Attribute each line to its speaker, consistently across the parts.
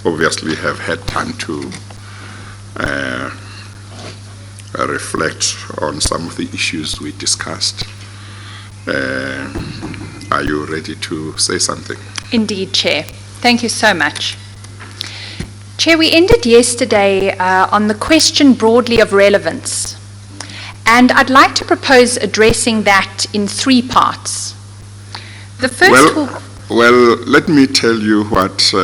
Speaker 1: obviously have had time to reflect on some of the issues we discussed. Are you ready to say something?
Speaker 2: Indeed, Chair. Thank you so much. Chair, we ended yesterday on the question broadly of relevance, and I'd like to propose addressing that in 3 parts. The first
Speaker 1: Well, let me tell you what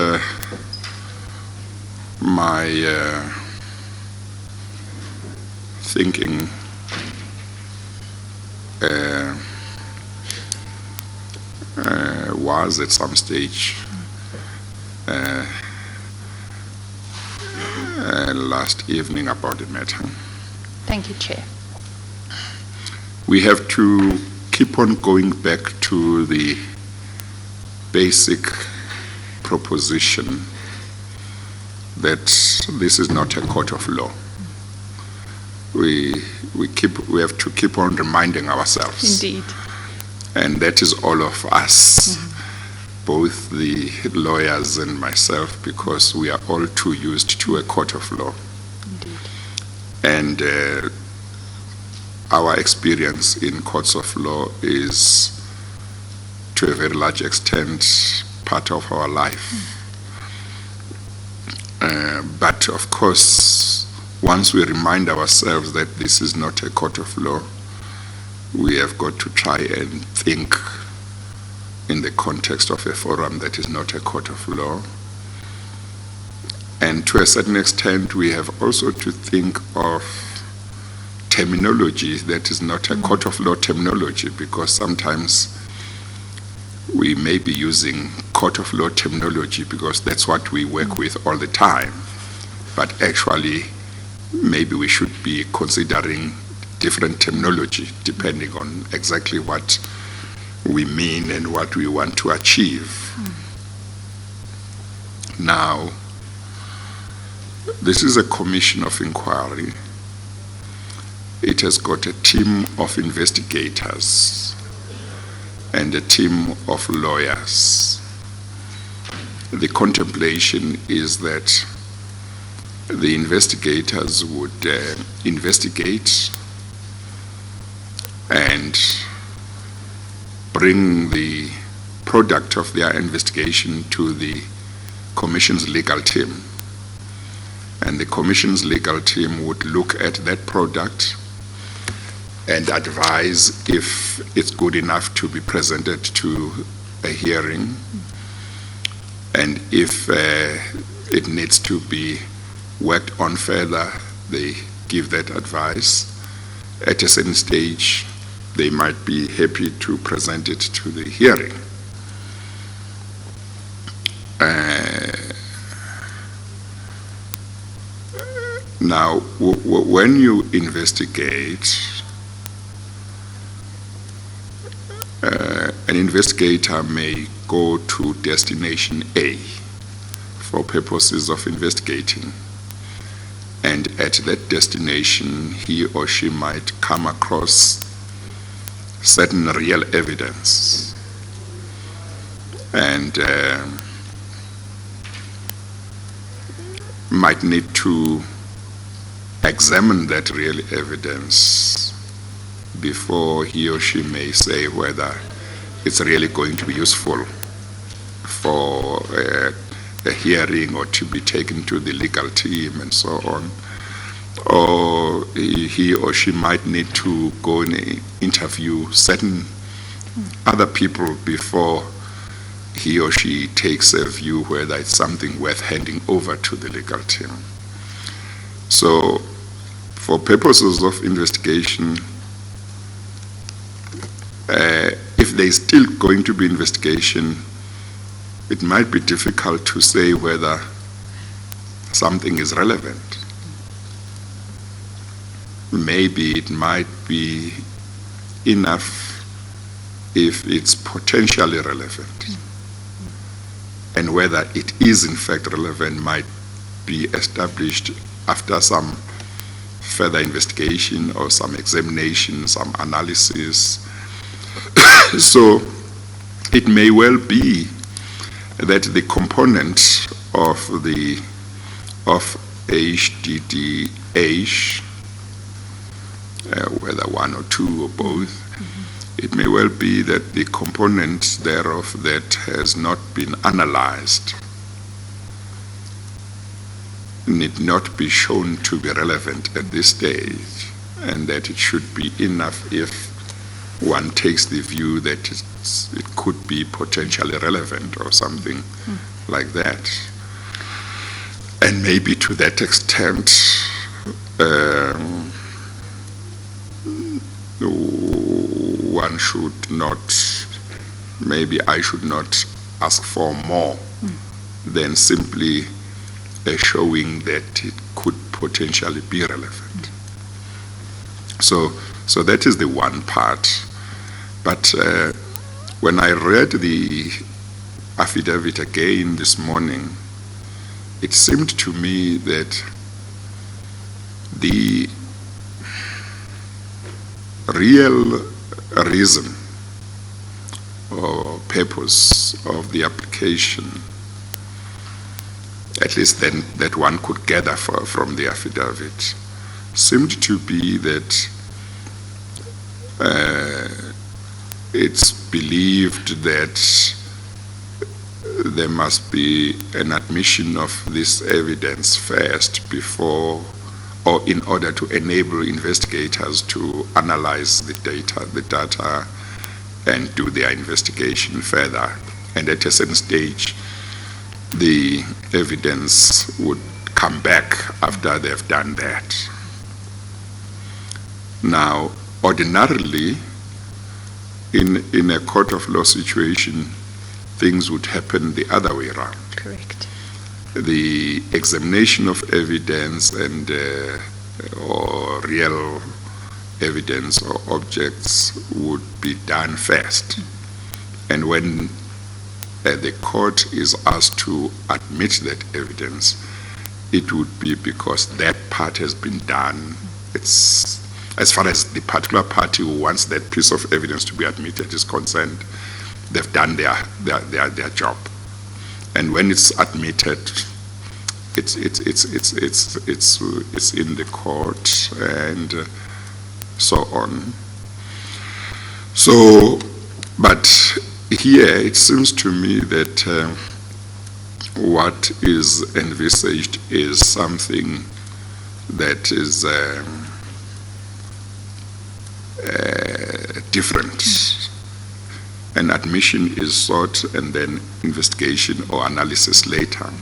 Speaker 1: my thinking was at some stage last evening about the matter.
Speaker 2: Thank you, Chair.
Speaker 1: We have to keep on going back to the basic proposition that this is not a court of law. We have to keep on reminding ourselves.
Speaker 2: Indeed.
Speaker 1: And that is all of us, both the lawyers and myself, because we are all too used to a court of law.
Speaker 2: Indeed.
Speaker 1: And our experience in courts of law is, to a very large extent, part of our life. But of course, once we remind ourselves that this is not a court of law, we have got to try and think in the context of a forum that is not a court of law. And to a certain extent, we have also to think of terminology that is not a court of law terminology, because sometimes we may be using court of law terminology because that's what we work with all the time. But actually, maybe we should be considering different terminology depending on exactly what we mean and what we want to achieve. Now, this is a commission of inquiry. It has got a team of investigators and a team of lawyers. The contemplation is that the investigators would investigate and bring the product of their investigation to the Commission's legal team. And the Commission's legal team would look at that product and advise if it's good enough to be presented to a hearing, and if it needs to be worked on further, they give that advice. At a certain stage, they might be happy to present it to the hearing. Now, when you investigate, an investigator may go to destination A for purposes of investigating. And at that destination, he or she might come across certain real evidence. And might need to examine that real evidence before he or she may say whether it's really going to be useful for a hearing or to be taken to the legal team and so on. Or he or she might need to go and interview certain other people before he or she takes a view whether it's something worth handing over to the legal team. So, for purposes of investigation, if there's still going to be investigation, it might be difficult to say whether something is relevant. Maybe it might be enough if it's potentially relevant. And whether it is in fact relevant might be established after some further investigation or some examination, some analysis. So it may well be that the component of HDDH, whether one or two or both, it may well be that the component thereof that has not been analyzed need not be shown to be relevant at this stage, and that it should be enough if one takes the view that it could be potentially relevant or something like that. And maybe to that extent, one should not, maybe I should not ask for more than simply showing that it could potentially be relevant. So that is the one part. But when I read the affidavit again this morning, it seemed to me that the real reason or purpose of the application, at least then that one could gather from the affidavit, seemed to be that it's believed that there must be an admission of this evidence first before, or in order to enable investigators to analyze the data and do their investigation further. And at a certain stage, the evidence would come back after they've done that. Now, ordinarily, in a court of law situation, things would happen the other way around.
Speaker 2: Correct.
Speaker 1: The examination of evidence and or real evidence or objects would be done first. And when the court is asked to admit that evidence, it would be because that part has been done. It's as far as the particular party who wants that piece of evidence to be admitted is concerned, they've done their job. And when it's admitted, it's in the court and so on. So, but here it seems to me that what is envisaged is something that is different. An admission is sought and then investigation or analysis later.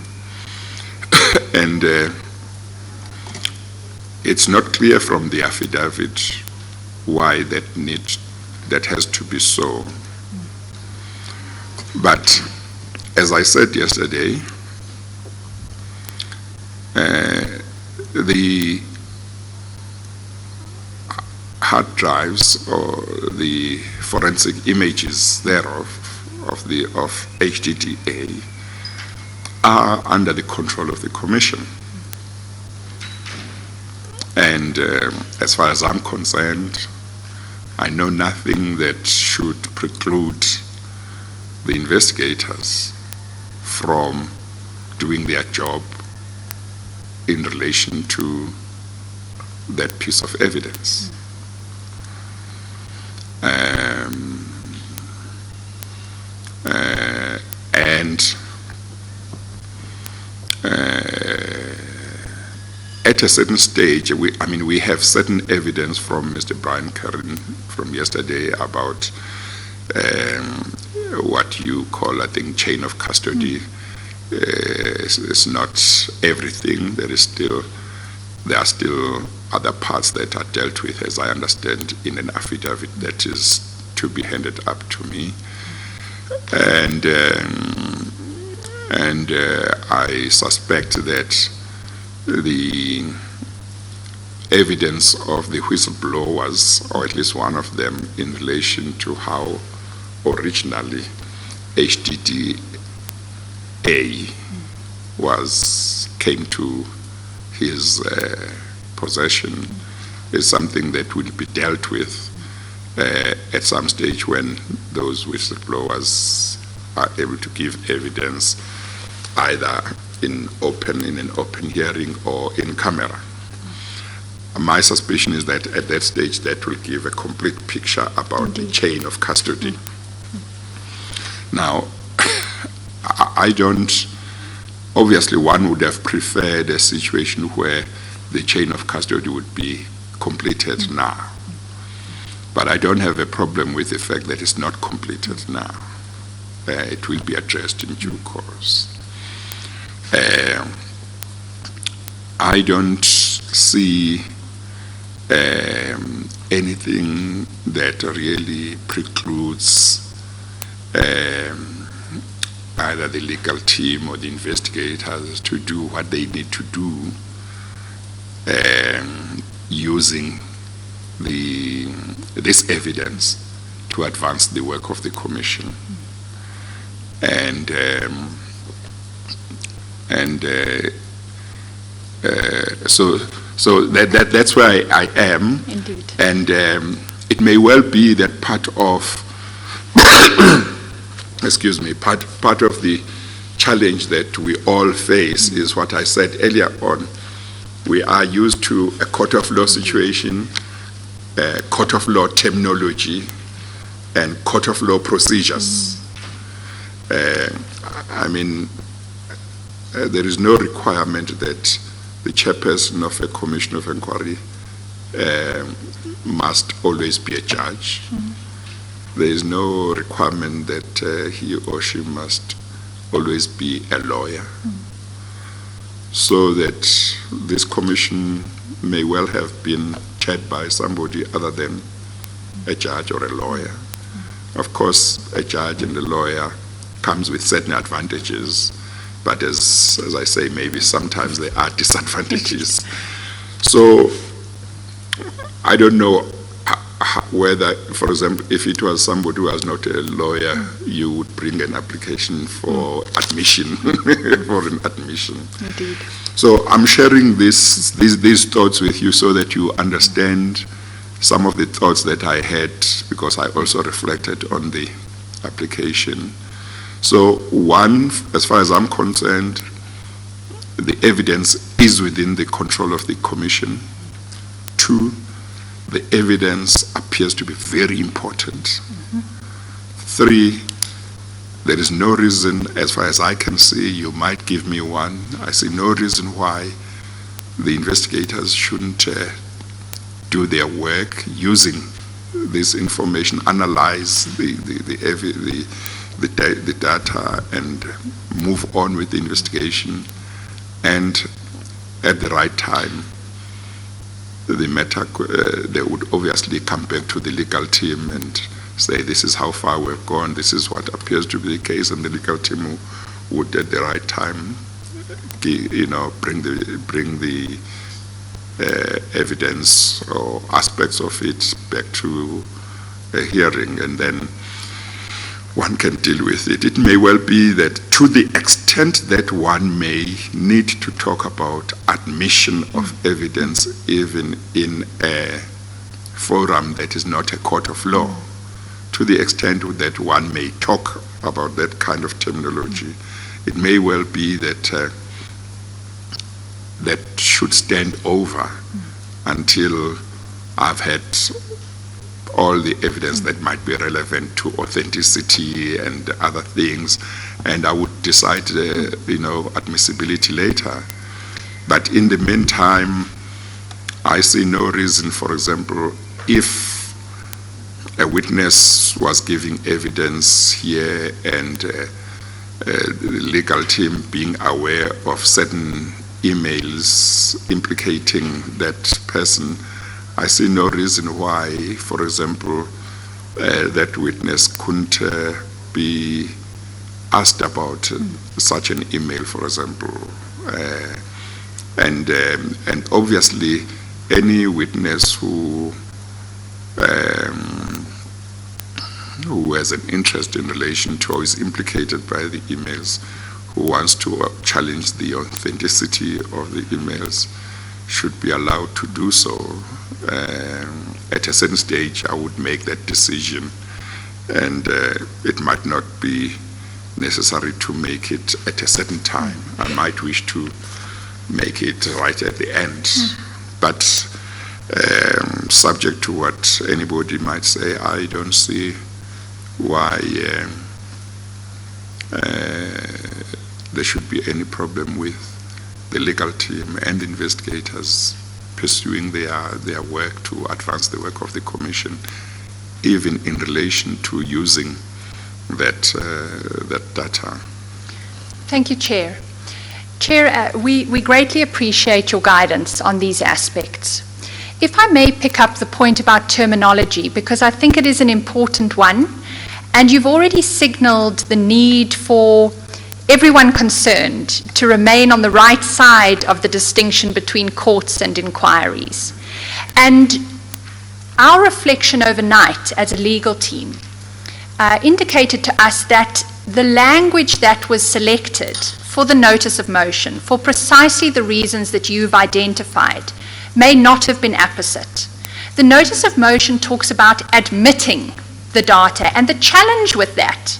Speaker 1: And it's not clear from the affidavit why that has to be so. But as I said yesterday, the hard drives or the forensic images thereof of HDDA are under the control of the Commission. And as far as I'm concerned, I know nothing that should preclude the investigators from doing their job in relation to that piece of evidence. And at a certain stage, we have certain evidence from Mr. Brian Curran from yesterday about what you call, I think, chain of custody. It's not everything. There are still other parts that are dealt with, as I understand, in an affidavit that is to be handed up to me. And I suspect that the evidence of the whistleblowers, or at least one of them, in relation to how originally HDDA came to his possession, is something that will be dealt with at some stage when those whistleblowers are able to give evidence either in an open hearing or in camera. My suspicion is that at that stage that will give a complete picture about the chain of custody. Now, I don't, obviously one would have preferred a situation where the chain of custody would be completed now. But I don't have a problem with the fact that it's not completed now. It will be addressed in due course. I don't see anything that really precludes either the legal team or the investigators to do what they need to do using this evidence to advance the work of the commission. So that's where I am.
Speaker 2: Indeed.
Speaker 1: And it may well be that part of part of the challenge that we all face is what I said earlier on. We are used to a court of law situation, court of law terminology, and court of law procedures. There is no requirement that the chairperson of a commission of inquiry must always be a judge. There is no requirement that he or she must always be a lawyer. So that this commission may well have been chaired by somebody other than a judge or a lawyer. Of course, a judge and a lawyer comes with certain advantages, but as I say, maybe sometimes there are disadvantages. So I don't know whether, for example, if it was somebody who was not a lawyer, you would bring an application for admission, for an admission.
Speaker 2: Indeed.
Speaker 1: So I'm sharing these thoughts with you so that you understand some of the thoughts that I had, because I also reflected on the application. So one, as far as I'm concerned, the evidence is within the control of the commission. Two, the evidence appears to be very important. Three, there is no reason, as far as I can see, you might give me one, I see no reason why the investigators shouldn't do their work using this information, analyze the data and move on with the investigation, and at the right time the matter, they would obviously come back to the legal team and say, this is how far we've gone, this is what appears to be the case, and the legal team would at the right time bring the evidence or aspects of it back to a hearing, and then one can deal with it. It may well be that to the extent that one may need to talk about admission of evidence even in a forum that is not a court of law, to the extent that one may talk about that kind of terminology, it may well be that that should stand over until I've had all the evidence that might be relevant to authenticity and other things, and I would decide, admissibility later. But in the meantime, I see no reason, for example, if a witness was giving evidence here and the legal team being aware of certain emails implicating that person, I see no reason why, for example, that witness couldn't be asked about such an email, for example. And obviously, any witness who has an interest in relation to or is implicated by the emails, who wants to challenge the authenticity of the emails, should be allowed to do so. At a certain stage, I would make that decision, and it might not be necessary to make it at a certain time. I might wish to make it right at the end. But subject to what anybody might say, I don't see why there should be any problem with the legal team and investigators pursuing their work to advance the work of the Commission, even in relation to using that data.
Speaker 2: Thank you, Chair. Chair, we greatly appreciate your guidance on these aspects. If I may pick up the point about terminology, because I think it is an important one, and you've already signaled the need for everyone concerned to remain on the right side of the distinction between courts and inquiries. And our reflection overnight as a legal team indicated to us that the language that was selected for the notice of motion, for precisely the reasons that you've identified, may not have been apposite. The notice of motion talks about admitting the data, and the challenge with that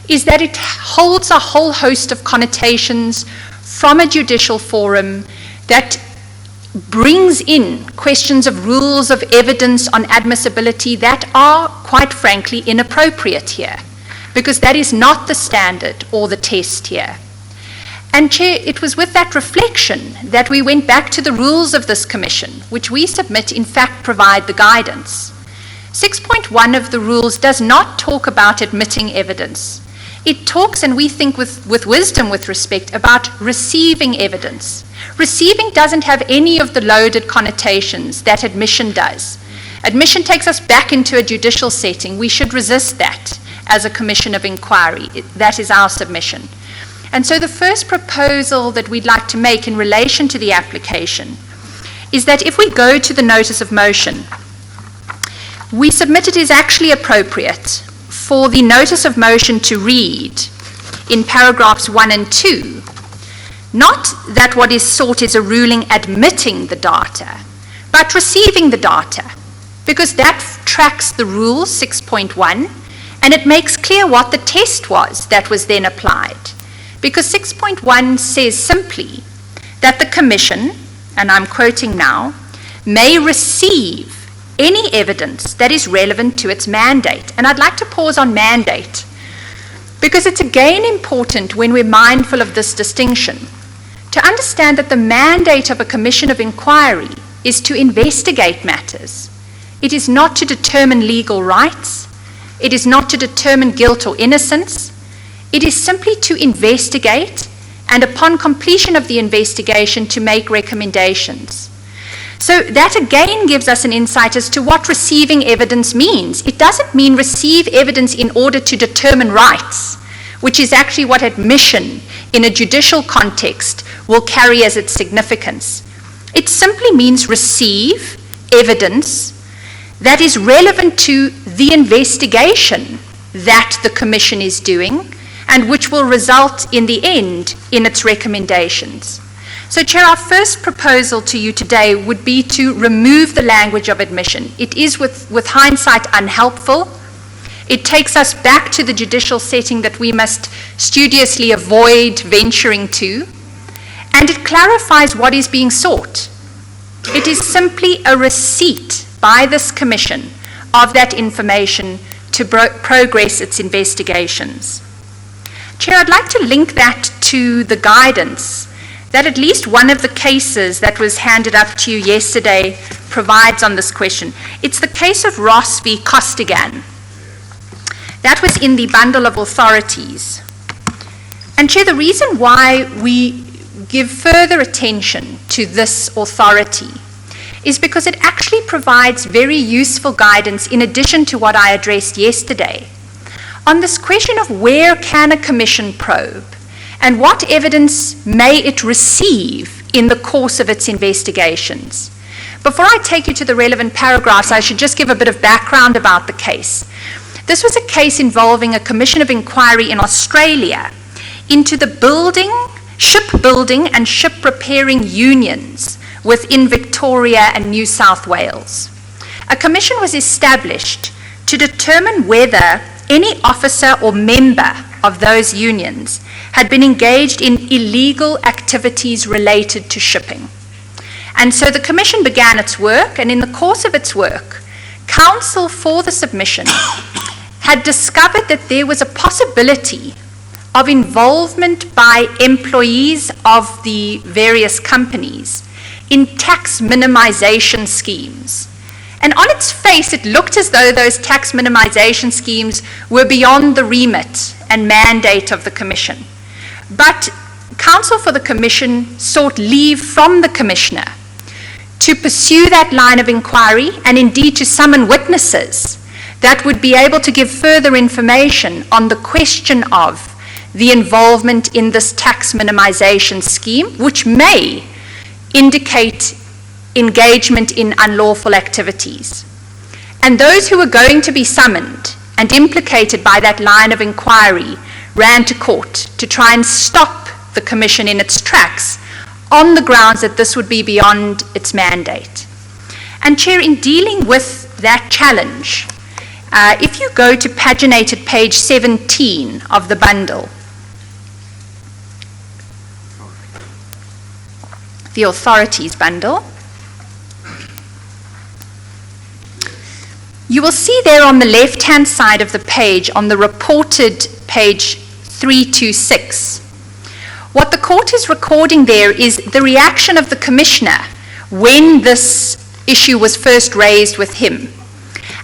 Speaker 2: is that it holds a whole host of connotations from a judicial forum that brings in questions of rules of evidence on admissibility that are, quite frankly, inappropriate here, because that is not the standard or the test here. And Chair, it was with that reflection that we went back to the rules of this Commission, which we submit in fact provide the guidance. 6.1 of the rules does not talk about admitting evidence. It talks, and we think with wisdom with respect, about receiving evidence. Receiving doesn't have any of the loaded connotations that admission does. Admission takes us back into a judicial setting. We should resist that as a Commission of Inquiry. That is our submission. And so the first proposal that we'd like to make in relation to the application is that if we go to the notice of motion, we submit it is actually appropriate for the notice of motion to read in paragraphs 1 and 2, not that what is sought is a ruling admitting the data, but receiving the data, because that tracks the rule 6.1, and it makes clear what the test was that was then applied. Because 6.1 says simply that the Commission, and I'm quoting now, may receive any evidence that is relevant to its mandate. And I'd like to pause on mandate, because it's again important when we're mindful of this distinction to understand that the mandate of a Commission of Inquiry is to investigate matters. It is not to determine legal rights. It is not to determine guilt or innocence. It is simply to investigate, and upon completion of the investigation, to make recommendations. So that again gives us an insight as to what receiving evidence means. It doesn't mean receive evidence in order to determine rights, which is actually what admission in a judicial context will carry as its significance. It simply means receive evidence that is relevant to the investigation that the Commission is doing, and which will result in the end in its recommendations. So, Chair, our first proposal to you today would be to remove the language of admission. It is, with hindsight, unhelpful. It takes us back to the judicial setting that we must studiously avoid venturing to, and it clarifies what is being sought. It is simply a receipt by this Commission of that information to progress its investigations. Chair, I'd like to link that to the guidance that at least one of the cases that was handed up to you yesterday provides on this question. It's the case of Ross v. Costigan. That was in the bundle of authorities. And Chair, the reason why we give further attention to this authority is because it actually provides very useful guidance in addition to what I addressed yesterday on this question of where can a Commission probe and what evidence may it receive in the course of its investigations. Before I take you to the relevant paragraphs, I should just give a bit of background about the case. This was a case involving a Commission of Inquiry in Australia into the shipbuilding and ship repairing unions within Victoria and New South Wales. A commission was established to determine whether any officer or member of those unions had been engaged in illegal activities related to shipping. And so the Commission began its work, and in the course of its work, counsel for the submission had discovered that there was a possibility of involvement by employees of the various companies in tax minimization schemes. And on its face, it looked as though those tax minimization schemes were beyond the remit and mandate of the Commission. But counsel for the Commission sought leave from the Commissioner to pursue that line of inquiry and indeed to summon witnesses that would be able to give further information on the question of the involvement in this tax minimization scheme, which may indicate engagement in unlawful activities. And those who were going to be summoned and implicated by that line of inquiry ran to court to try and stop the Commission in its tracks on the grounds that this would be beyond its mandate. And Chair, in dealing with that challenge, if you go to paginated page 17 of the bundle, the authorities bundle, you will see there on the left-hand side of the page, on the reported page 326, what the court is recording there is the reaction of the Commissioner when this issue was first raised with him.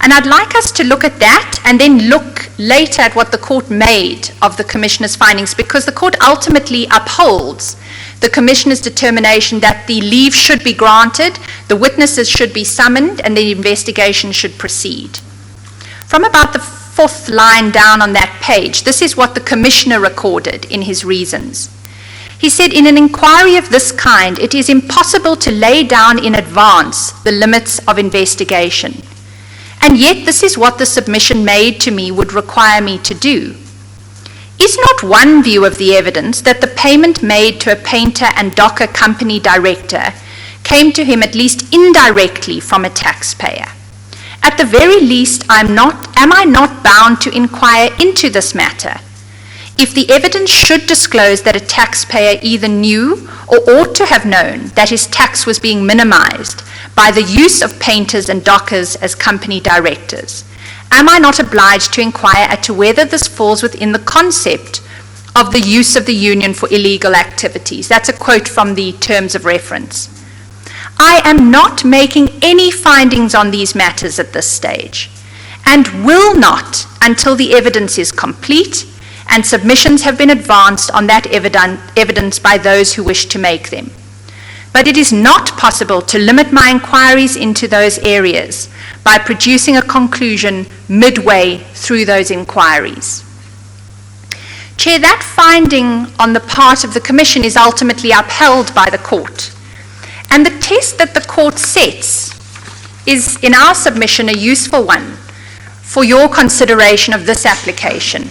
Speaker 2: And I'd like us to look at that and then look later at what the court made of the Commissioner's findings, because the court ultimately upholds the Commissioner's determination that the leave should be granted, the witnesses should be summoned, and the investigation should proceed. From about the fourth line down on that page, this is what the Commissioner recorded in his reasons. He said, in an inquiry of this kind, it is impossible to lay down in advance the limits of investigation. And yet this is what the submission made to me would require me to do. Is not one view of the evidence that the payment made to a painter and docker company director came to him at least indirectly from a taxpayer? At the very least, am I not bound to inquire into this matter? If the evidence should disclose that a taxpayer either knew or ought to have known that his tax was being minimized by the use of painters and dockers as company directors, am I not obliged to inquire as to whether this falls within the concept of the use of the union for illegal activities? That's a quote from the terms of reference. I am not making any findings on these matters at this stage, and will not until the evidence is complete and submissions have been advanced on that evidence by those who wish to make them. But it is not possible to limit my inquiries into those areas by producing a conclusion midway through those inquiries. Chair, that finding on the part of the Commission is ultimately upheld by the court. And the test that the court sets is, in our submission, a useful one for your consideration of this application.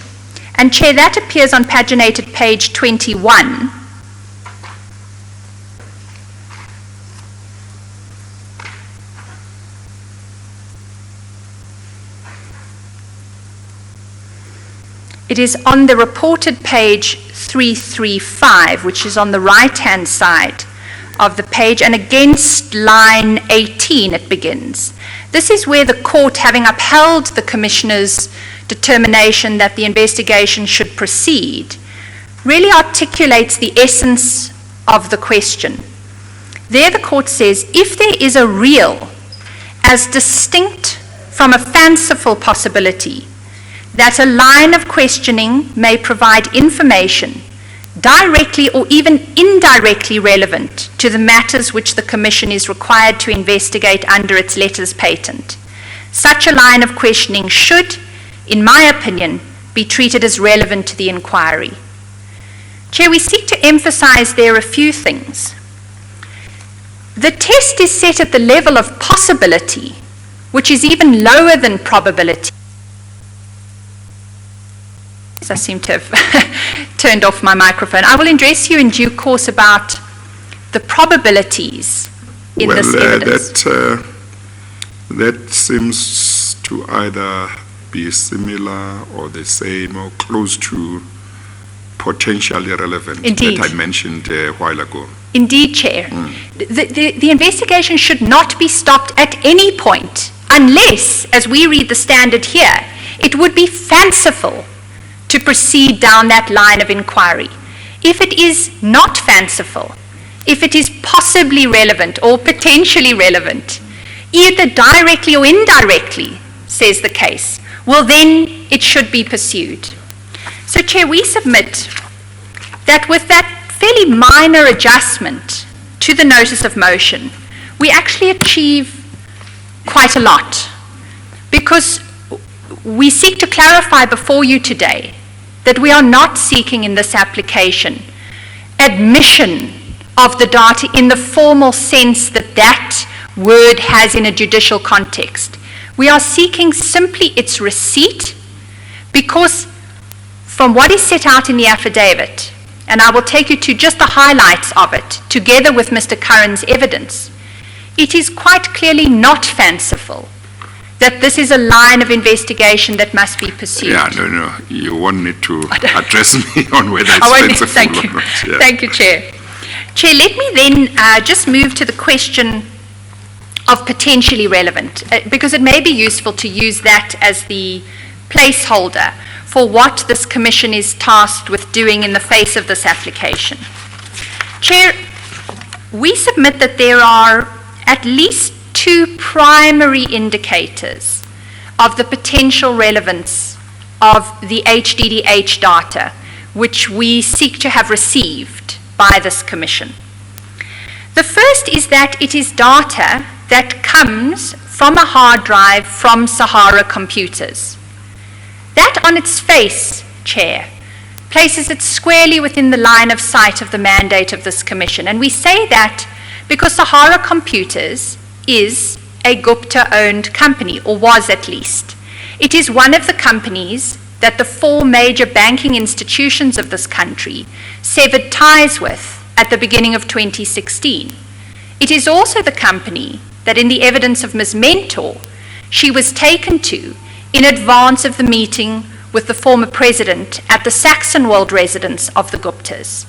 Speaker 2: And Chair, that appears on paginated page 21. It is on the reported page 335, which is on the right-hand side of the page, and against line 18 it begins. This is where the court, having upheld the Commissioner's determination that the investigation should proceed, really articulates the essence of the question. There the court says, if there is a real, as distinct from a fanciful possibility, that a line of questioning may provide information directly or even indirectly relevant to the matters which the Commission is required to investigate under its letters patent, such a line of questioning should, in my opinion, be treated as relevant to the inquiry. Chair, we seek to emphasize there a few things. The test is set at the level of possibility, which is even lower than probability. I seem to have turned off my microphone. I will address you in due course about the probabilities in this evidence.
Speaker 1: That seems to either be similar or the same or close to potentially relevant
Speaker 2: Indeed.
Speaker 1: that I mentioned a while ago.
Speaker 2: Indeed, Chair. The investigation should not be stopped at any point unless, as we read the standard here, it would be fanciful to proceed down that line of inquiry. If it is not fanciful, if it is possibly relevant or potentially relevant, either directly or indirectly, says the case, well then it should be pursued. So, Chair, we submit that with that fairly minor adjustment to the notice of motion, we actually achieve quite a lot, because we seek to clarify before you today that we are not seeking in this application admission of the data in the formal sense that that word has in a judicial context. We are seeking simply its receipt, because from what is set out in the affidavit, and I will take you to just the highlights of it, together with Mr. Curran's evidence, it is quite clearly not fanciful that this is a line of investigation that must be pursued.
Speaker 1: Yeah, no, you won't need to address me on whether it's fanciful
Speaker 2: thank you.
Speaker 1: or not. Yeah.
Speaker 2: Thank you, Chair. Chair, let me then just move to the question of potentially relevant, because it may be useful to use that as the placeholder for what this Commission is tasked with doing in the face of this application. Chair, we submit that there are at least two primary indicators of the potential relevance of the HDDH data which we seek to have received by this Commission. The first is that it is data that comes from a hard drive from Sahara Computers. That on its face, Chair, places it squarely within the line of sight of the mandate of this Commission. And we say that because Sahara Computers is a Gupta-owned company, or was at least. It is one of the companies that the four major banking institutions of this country severed ties with at the beginning of 2016. It is also the company that, in the evidence of Ms. Mentor, she was taken to in advance of the meeting with the former president at the Saxon World residence of the Guptas.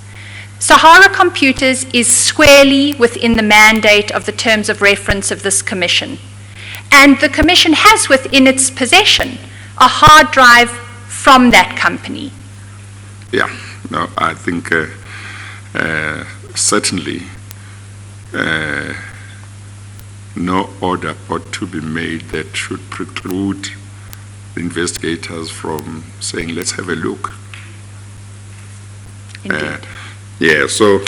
Speaker 2: Sahara Computers is squarely within the mandate of the terms of reference of this Commission. And the Commission has within its possession a hard drive from that company.
Speaker 1: Yeah, no, I think certainly no order ought to be made that should preclude the investigators from saying, let's have a look.
Speaker 2: Indeed.
Speaker 1: Yeah, so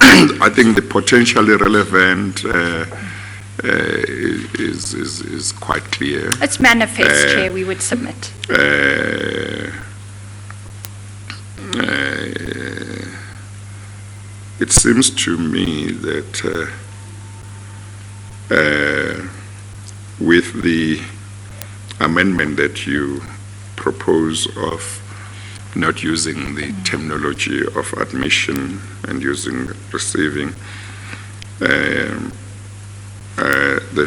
Speaker 1: I think the potentially relevant is quite clear.
Speaker 2: It's manifest, Chair, we would submit.
Speaker 1: It seems to me that with the amendment that you propose of not using the terminology of admission and using receiving, there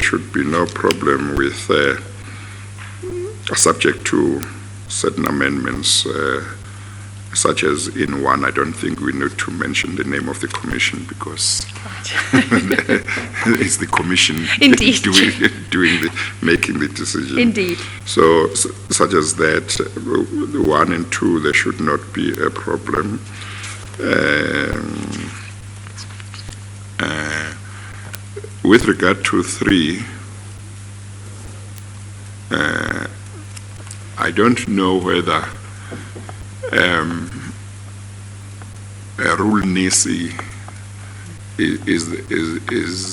Speaker 1: should be no problem with subject to certain amendments, such as in one. I don't think we need to mention the name of the Commission, because it's the Commission
Speaker 2: Indeed.
Speaker 1: making the decision.
Speaker 2: Indeed.
Speaker 1: So such as that, the 1 and 2, there should not be a problem. With regard to 3, I don't know whether a rule nisi is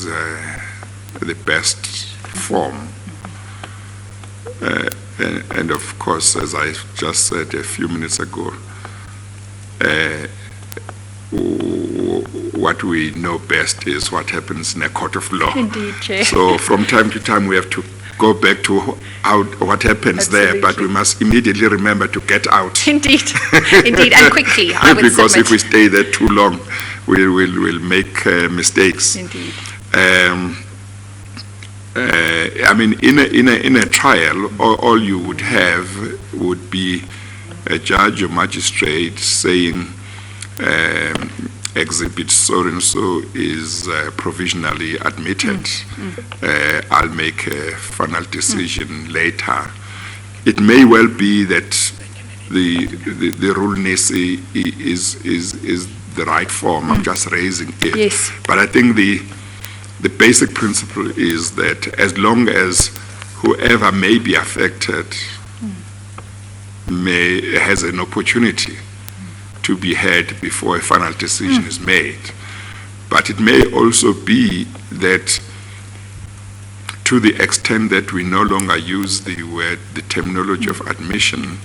Speaker 1: the best form. And of course, as I just said a few minutes ago, what we know best is what happens in a court of law.
Speaker 2: Indeed, Chair.
Speaker 1: So from time to time we have to go back to what happens there, but we must immediately remember to get out.
Speaker 2: Indeed, indeed, and quickly, I would
Speaker 1: because
Speaker 2: submit.
Speaker 1: if we stay there too long, we'll make mistakes.
Speaker 2: Indeed.
Speaker 1: I mean, in a trial, all you would have would be a judge or magistrate saying, exhibit so-and-so is provisionally admitted. I'll make a final decision later. It may well be that the rule nisi is the right form. I'm just raising it.
Speaker 2: Yes.
Speaker 1: But I think the basic principle is that as long as whoever may be affected has an opportunity to be heard before a final decision is made. But it may also be that to the extent that we no longer use the terminology of admission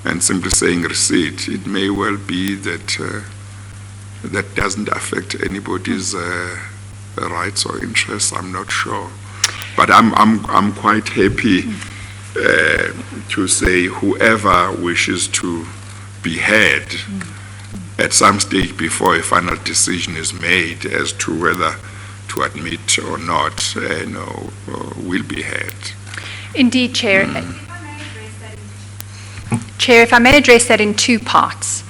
Speaker 1: and simply saying receipt, it may well be that that doesn't affect anybody's rights or interests. I'm not sure. But I'm quite happy to say whoever wishes to be heard at some stage before a final decision is made as to whether to admit or not, will be heard.
Speaker 2: Indeed, Chair. Chair, if I may address that in two parts.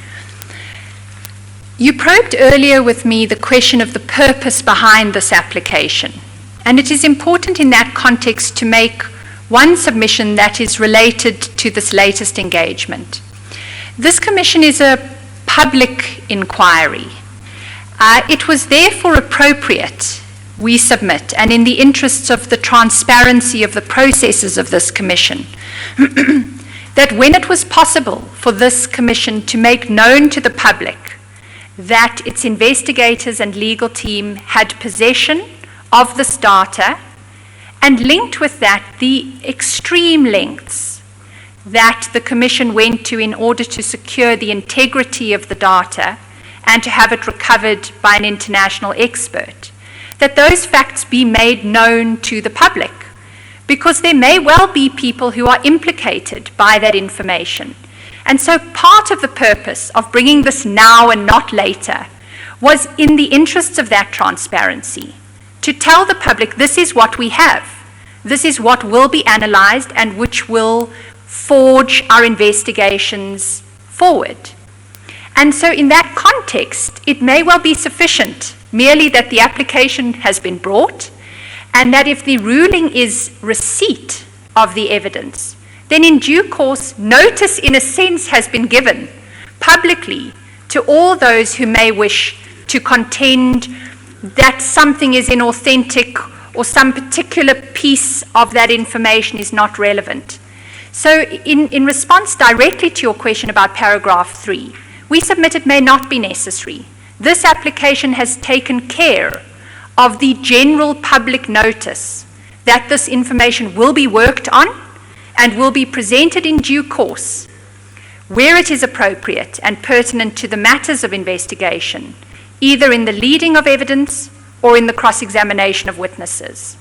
Speaker 2: You probed earlier with me the question of the purpose behind this application, and it is important in that context to make one submission that is related to this latest engagement. This commission is a public inquiry. It was therefore appropriate, we submit, and in the interests of the transparency of the processes of this commission, that when it was possible for this commission to make known to the public that its investigators and legal team had possession of this data, and linked with that the extreme lengths that the Commission went to in order to secure the integrity of the data and to have it recovered by an international expert, that those facts be made known to the public, because there may well be people who are implicated by that information. And so part of the purpose of bringing this now and not later was in the interests of that transparency, to tell the public this is what we have, this is what will be analyzed and which will forge our investigations forward. And so in that context, it may well be sufficient merely that the application has been brought, and that if the ruling is receipt of the evidence, then in due course notice in a sense has been given publicly to all those who may wish to contend that something is inauthentic or some particular piece of that information is not relevant. So in response directly to your question about paragraph 3, we submit it may not be necessary. This application has taken care of the general public notice that this information will be worked on and will be presented in due course where it is appropriate and pertinent to the matters of investigation, either in the leading of evidence or in the cross-examination of witnesses.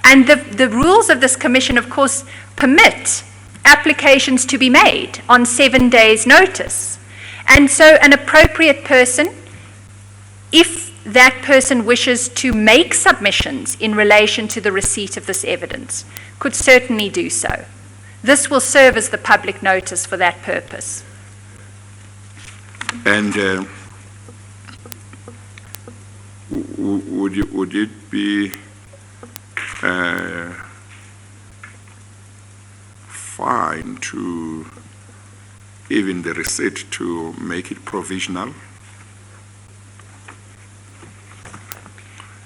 Speaker 2: And the rules of this commission, of course, permit applications to be made on 7 days' notice. And so an appropriate person, if that person wishes to make submissions in relation to the receipt of this evidence, could certainly do so. This will serve as the public notice for that purpose.
Speaker 1: And would it be fine to even the receipt to make it provisional?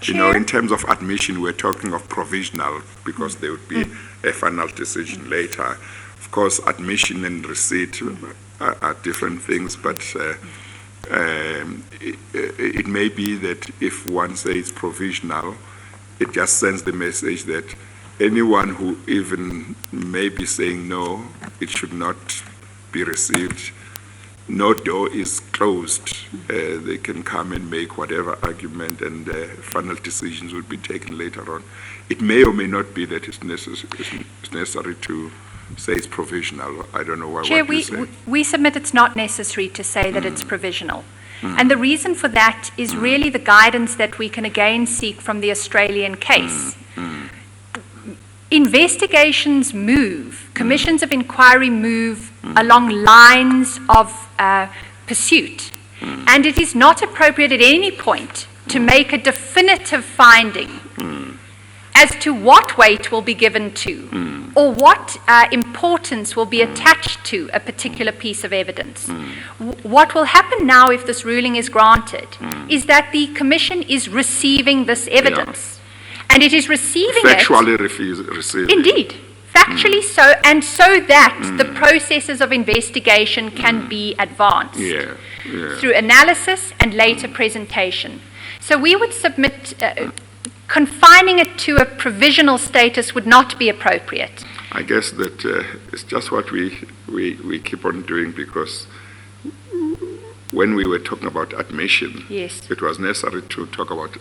Speaker 1: You know, in terms of admission, we're talking of provisional because there would be a final decision later. Of course, admission and receipt are different things, but it may be that if one says provisional, it just sends the message that anyone who even may be saying no, it should not be received, no door is closed. They can come and make whatever argument, and final decisions will be taken later on. It may or may not be that it's necessary to say it's provisional. I don't know why.
Speaker 2: Chair,
Speaker 1: what you say.
Speaker 2: we submit it's not necessary to say that it's provisional. And the reason for that is really the guidance that we can again seek from the Australian case. Investigations move, commissions of inquiry move along lines of pursuit. And it is not appropriate at any point to make a definitive finding as to what weight will be given to or what importance will be attached to a particular piece of evidence. What will happen now if this ruling is granted is that the Commission is receiving this evidence. And it is receiving
Speaker 1: Factually receiving.
Speaker 2: Indeed. Factually so, and so that the processes of investigation can be advanced through analysis and later presentation. So we would submit, confining it to a provisional status would not be appropriate.
Speaker 1: I guess that it's just what we keep on doing, because when we were talking about admission, it was necessary to talk about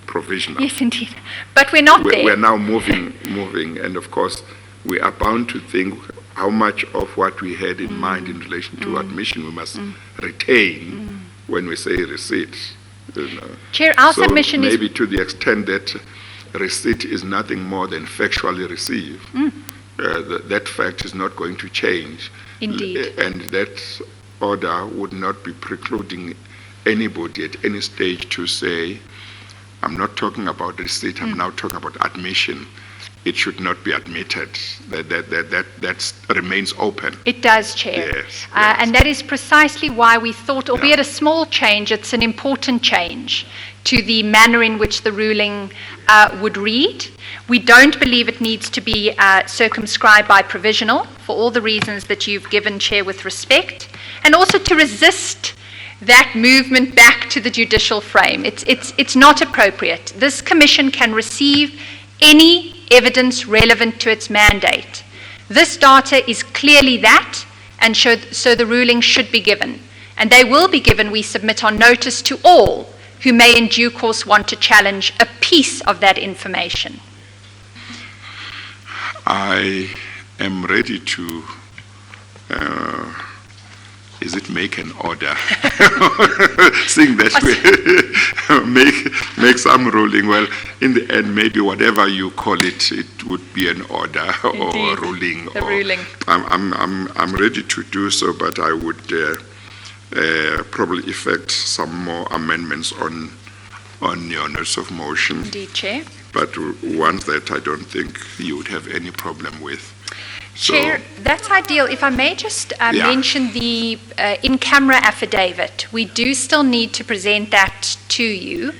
Speaker 1: provisional.
Speaker 2: Yes, indeed. But we're not there.
Speaker 1: We're now moving, and of course, we are bound to think how much of what we had in mind in relation to admission we must retain when we say receipt. You know.
Speaker 2: Chair, our
Speaker 1: so
Speaker 2: submission is...
Speaker 1: maybe to the extent that receipt is nothing more than factually received, that fact is not going to change.
Speaker 2: Indeed.
Speaker 1: And that order would not be precluding anybody at any stage to say, I'm not talking about receipt, I'm now talking about admission. It should not be admitted. That remains open.
Speaker 2: It does, Chair.
Speaker 1: Yes.
Speaker 2: And that is precisely why we thought, albeit a small change, it's an important change to the manner in which the ruling would read. We don't believe it needs to be circumscribed by provisional, for all the reasons that you've given, Chair, with respect, and also to resist that movement back to the judicial frame. It's not appropriate. This Commission can receive any evidence relevant to its mandate. This data is clearly that, and so the ruling should be given. And they will be given, we submit, on notice to all who may in due course want to challenge a piece of that information.
Speaker 1: I am ready to is it make an order? Seeing that we make some ruling. Well, in the end, maybe whatever you call it, it would be an order.
Speaker 2: Indeed,
Speaker 1: or ruling.
Speaker 2: The ruling.
Speaker 1: I'm ready to do so, but I would probably effect some more amendments on your notice of motion.
Speaker 2: Indeed, Chair.
Speaker 1: But ones that I don't think you would have any problem with.
Speaker 2: Chair, that's ideal. If I may just mention the in-camera affidavit. We do still need to present that to you.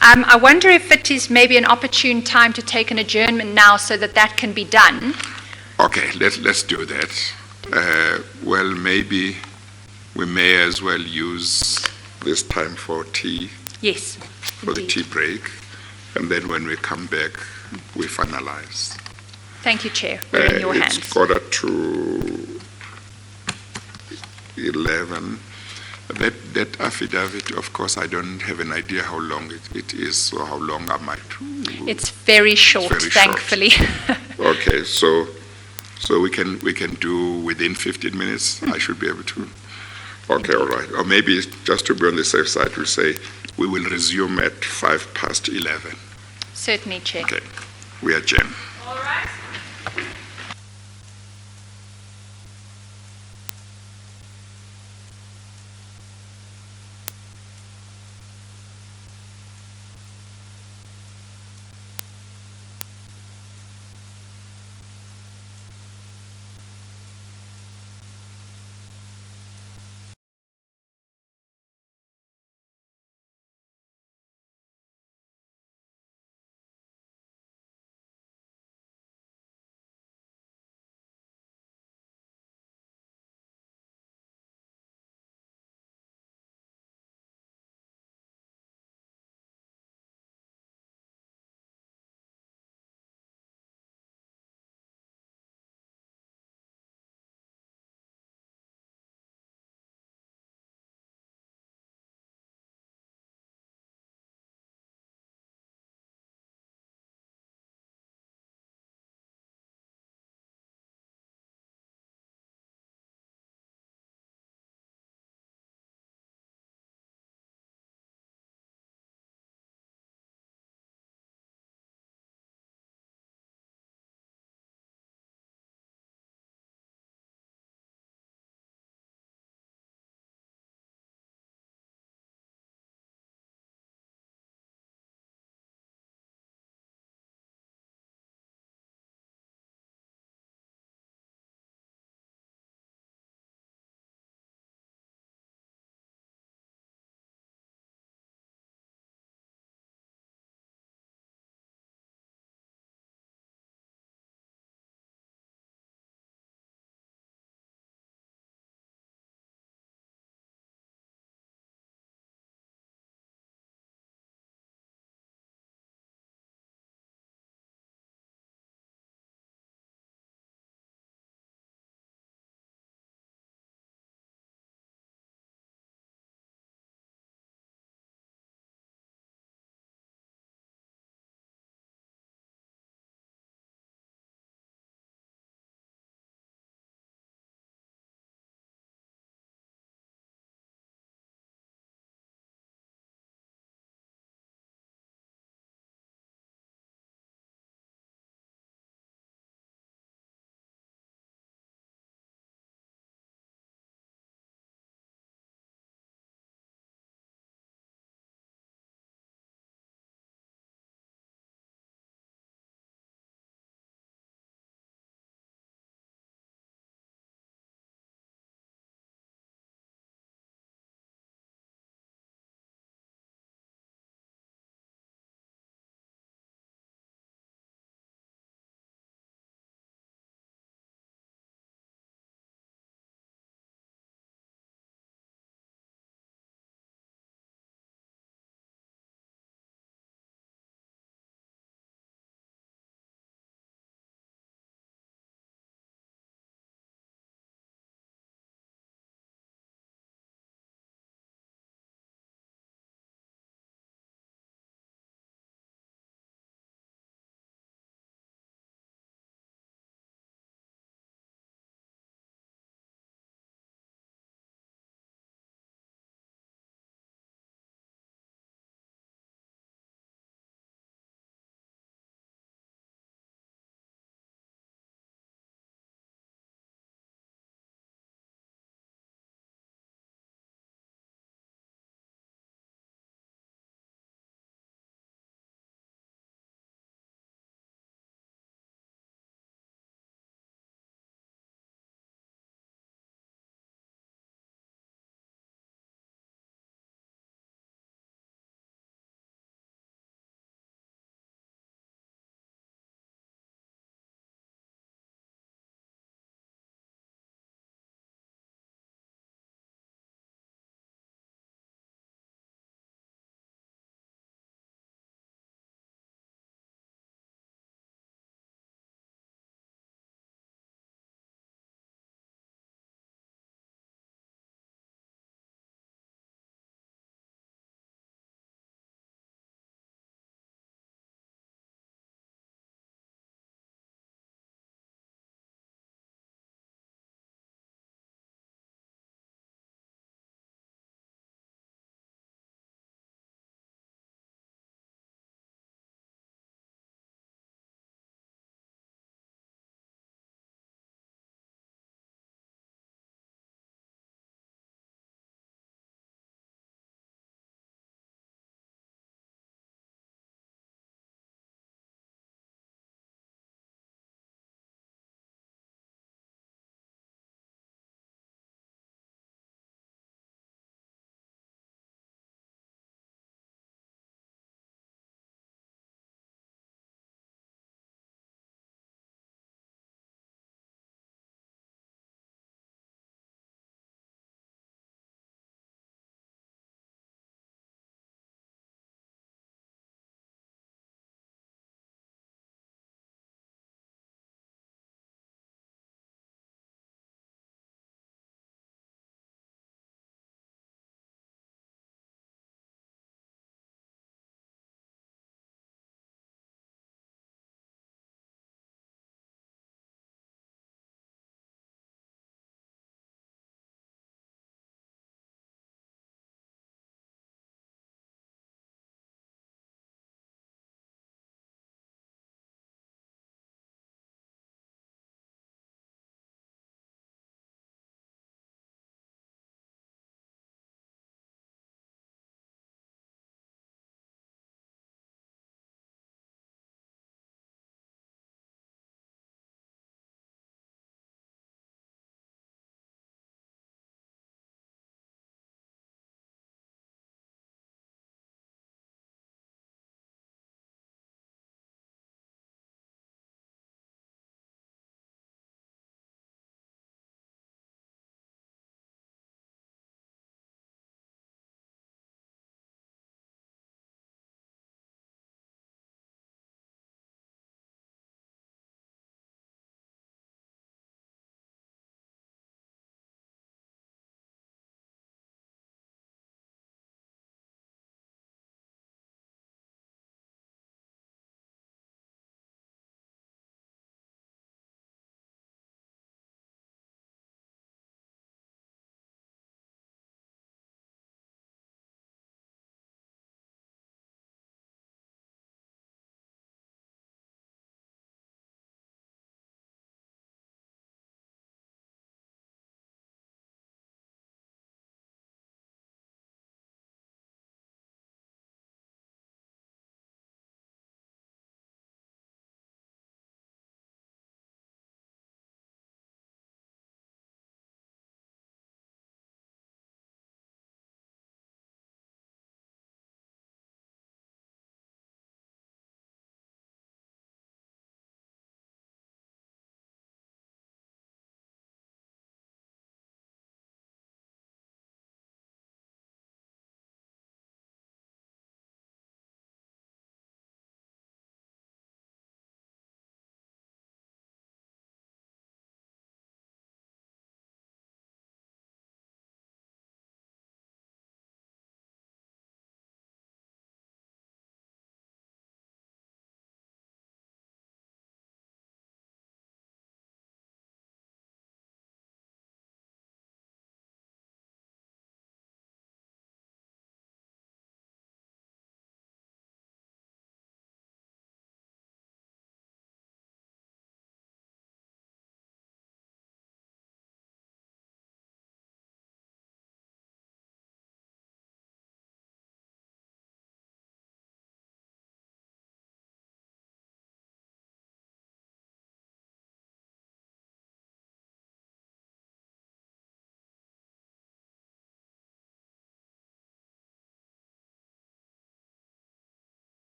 Speaker 2: I wonder if it is maybe an opportune time to take an adjournment now so that that can be done.
Speaker 1: Okay, let's do that. Well, maybe we may as well use this time for tea.
Speaker 2: Yes,
Speaker 1: for the tea break. And then when we come back, we finalize.
Speaker 2: Thank you, Chair. We're in your hands.
Speaker 1: It's 11:15. That affidavit, of course, I don't have an idea how long it is or how long I might.
Speaker 2: It's very short, thankfully.
Speaker 1: Okay, so we can do within 15 minutes. I should be able to. Okay, all right. Or maybe just to be on the safe side, we'll say we will resume at 11:05.
Speaker 2: Certainly, Chair.
Speaker 1: Okay, we adjourn.
Speaker 2: All right.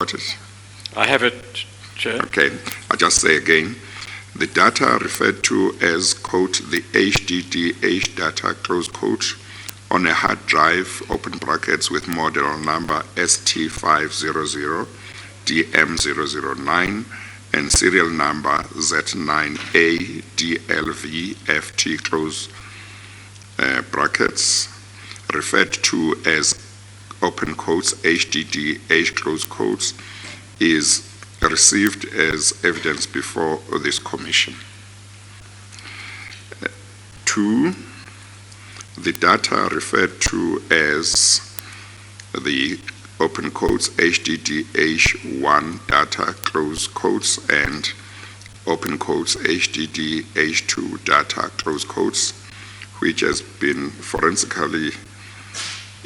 Speaker 1: got it?
Speaker 3: I have it, Chair.
Speaker 1: Okay, I'll just say again, the data referred to as, quote, the HDD data, close quote, on a hard drive, open brackets, with model number ST500 DM009 and serial number Z9A DLVFT, close brackets, referred to as, open quotes, HDD, close quotes, is received as evidence before this commission. 2, the data referred to as the, open quotes, HDD-H1 data, close quotes, and open quotes, HDD-H2 data, close quotes, which has been forensically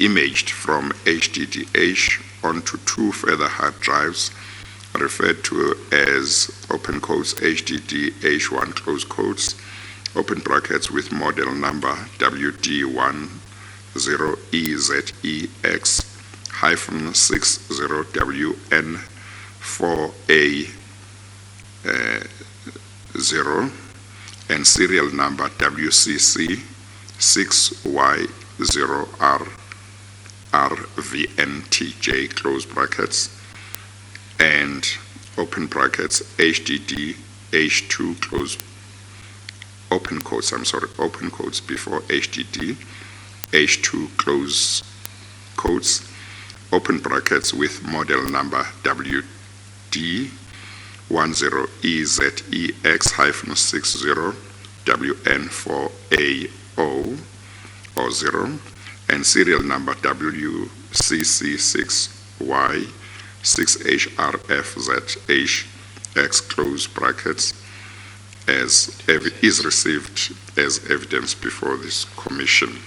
Speaker 1: imaged from HDD-H onto 2 further hard drives, referred to as, open quotes, HDD-H1, close quotes, open brackets, with model number WD10EZEX -60WN4A0 and serial number WCC6Y0RVNTJ, close brackets, and open brackets, HDD H2, close, open quotes before HDD H2, close quotes, open brackets, with model number WD10EZEX-60WN4A0 or 0 and serial number WCC6Y6HRFZHX, close brackets, as is received as evidence before this commission.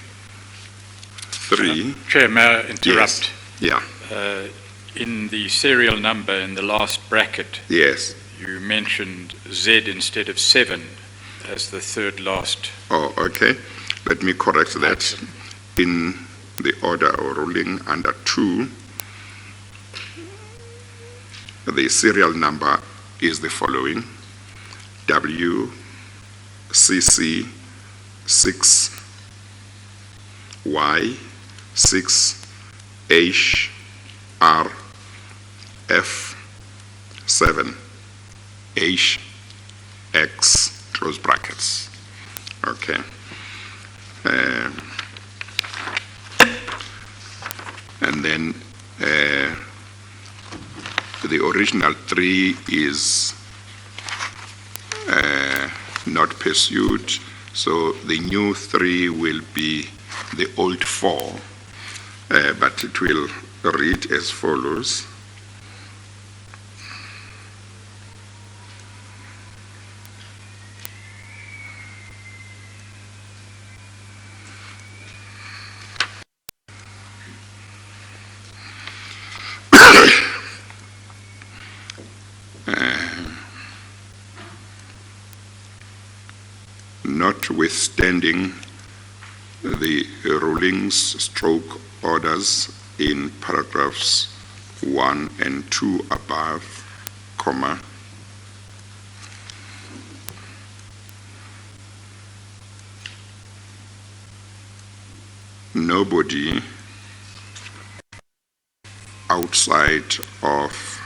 Speaker 1: 3.
Speaker 3: Chair, may I interrupt?
Speaker 1: Yes. Yeah.
Speaker 3: In the serial number in the last bracket,
Speaker 1: Yes.
Speaker 3: you mentioned Z instead of 7 as the third last.
Speaker 1: Oh, okay. Let me correct that. In the order of ruling under 2, the serial number is the following: WCC6YHRF7HX, close brackets. Okay. And then the original 3 is not pursued, so the new 3 will be the old 4, but it will read as follows. Notwithstanding the rulings stroke orders in paragraphs 1 and 2 above, comma, nobody outside of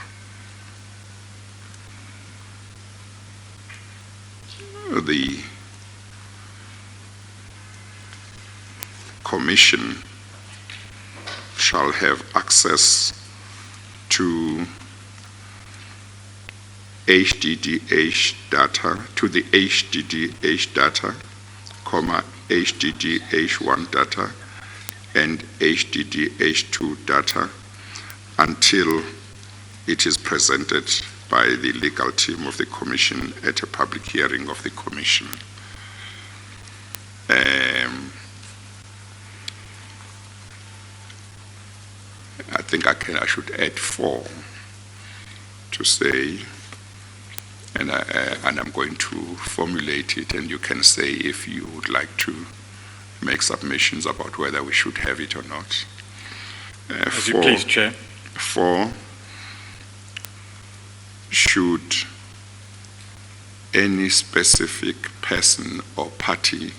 Speaker 1: the Commission shall have access to HDDH data, to the HDDH data, comma, HDDH1 data, and HDDH2 data until it is presented by the legal team of the Commission at a public hearing of the Commission. I think I should add 4 to say, and I'm going to formulate it, and you can say if you would like to make submissions about whether we should have it or not.
Speaker 3: As you please, Chair.
Speaker 1: 4, should any specific person or party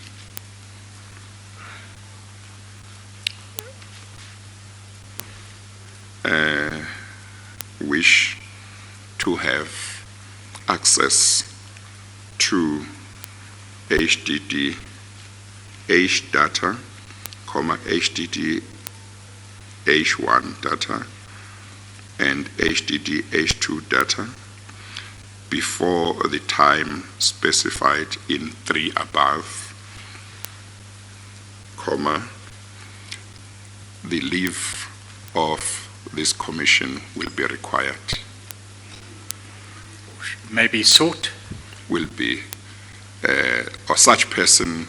Speaker 1: wish to have access to HDD H data, HDD H1 data, and HDD H2 data before the time specified in 3 above, the leave of this commission will be required.
Speaker 3: Maybe sought.
Speaker 1: Will be, or such person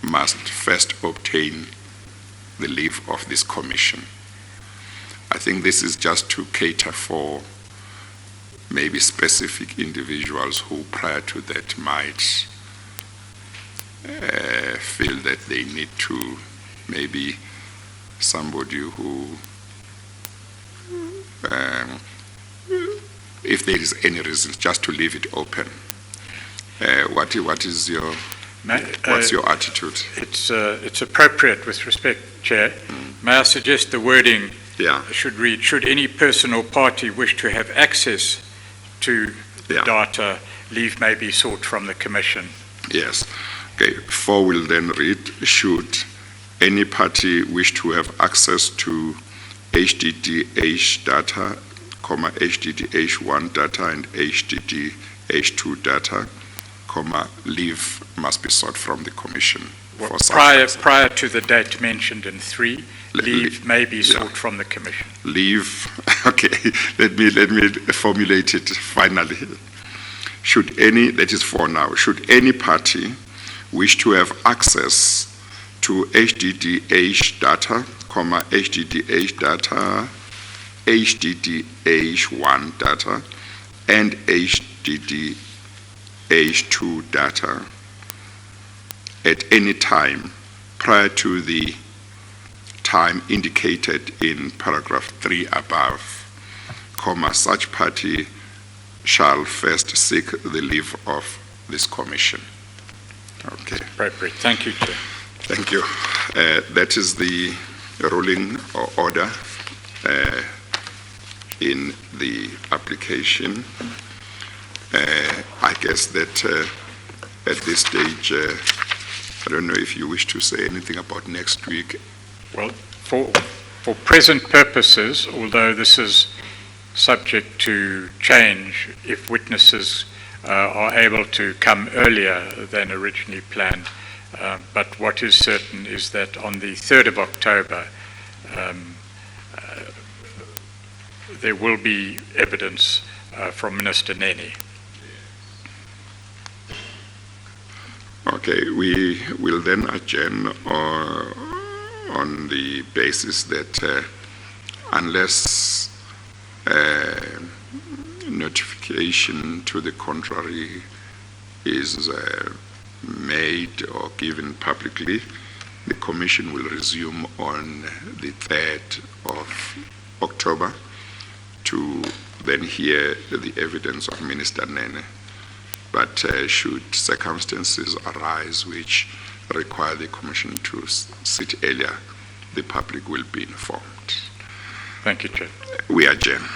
Speaker 1: must first obtain the leave of this commission. I think this is just to cater for maybe specific individuals who prior to that might feel that they need to, maybe somebody who, if there is any reason, just to leave it open. What is your, what's your attitude?
Speaker 3: It's appropriate with respect, Chair. May I suggest the wording should read, should any person or party wish to have access to data, leave may be sought from the Commission.
Speaker 1: Yes. Okay. 4 will then read, should any party wish to have access to HDD-H data, HDD-H1 data, and HDD-H2 data, leave must be sought from the Commission.
Speaker 3: Well, prior to the date mentioned in 3, leave may be sought from the Commission.
Speaker 1: Leave, okay, let me formulate it finally. Should any, that is 4 now, should any party wish to have access to HDD-H data, HDD-H data, HDD-H1 data, and HDD-H2 data at any time prior to the time indicated in paragraph 3 above, such party shall first seek the leave of this commission. Okay.
Speaker 3: Appropriate. Thank you, Chair.
Speaker 1: Thank you. That is the ruling or order in the application. I guess that at this stage, I don't know if you wish to say anything about next week.
Speaker 3: Well, for present purposes, although this is subject to change if witnesses are able to come earlier than originally planned, but what is certain is that on the 3rd of October, there will be evidence from Minister Nene.
Speaker 1: Okay, we will then adjourn on the basis that unless notification to the contrary is made or given publicly, the Commission will resume on the 3rd of October to then hear the evidence of Minister Nene. But should circumstances arise which require the Commission to sit earlier, the public will be informed.
Speaker 3: Thank you, Chair.
Speaker 1: We adjourn.